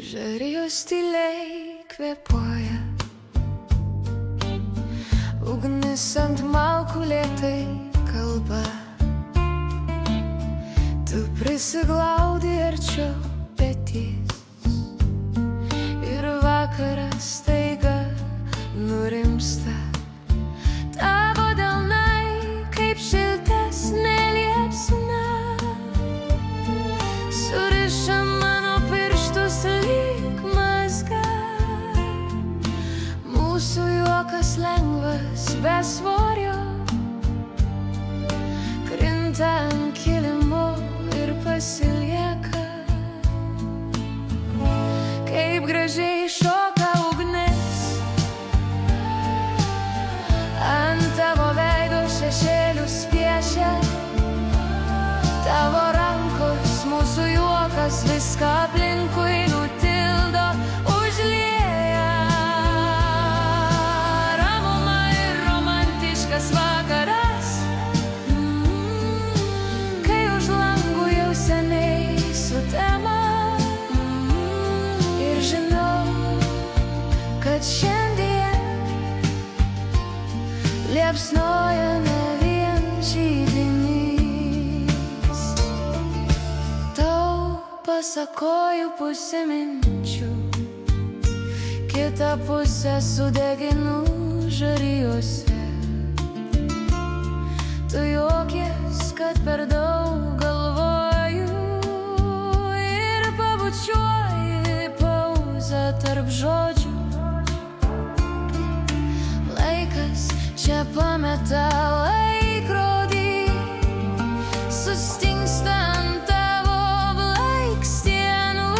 Žarijos tyliai kvėpuoja, ugnis ant malkų lėtai kalba. Tu prisiglaudi arčiau petys ir vakaras staiga nurimsta. Tavo delnai kaip šiltesnė liepsna suriša mano pirštus lyg mazga. Mūsų juokas lengvas be svorio krinta ant kilimo ir pasilieka. Kaip gražiai šoka ugnis ant tavo veido šešėlius piešia. Tavo rankos, mūsų juokas viską aplinkui nutildo, užlieja. Ramuma ir romantiškas vakaras, kai už langų jau seniai sutema. Ir žinau, kad šiandien liepsnoja ne vien židinys. Pasakoju pusę minčių, kitą pusę sudeginu žarijose. Tu juokies, kad per daug galvoju ir pabučiuoji pauzę tarp žodžių. Laikas čia pameta laikrodį, sustingsta ant tavo blakstienų.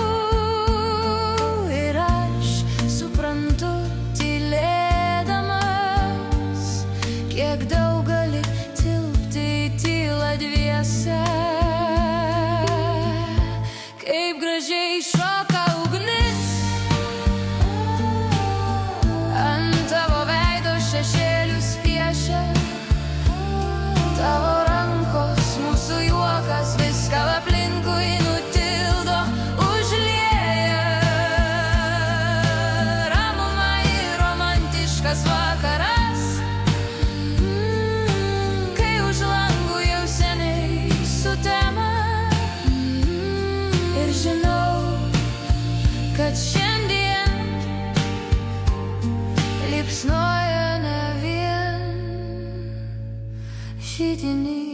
Ir aš suprantu tylėdamas, kiek daug gali tilpti į tylą dviese. Kaip gražiai šoka ugnis ant tavo veido šešėlius piešia. Tavo rankos, mūsų juokas viską aplinkui nutildo, užlieja. Ramuma ir romantiškas vakaras, kai už langų jau seniai sutema. Ir žinau, kad šiandien liepsnoja ne vien židinys.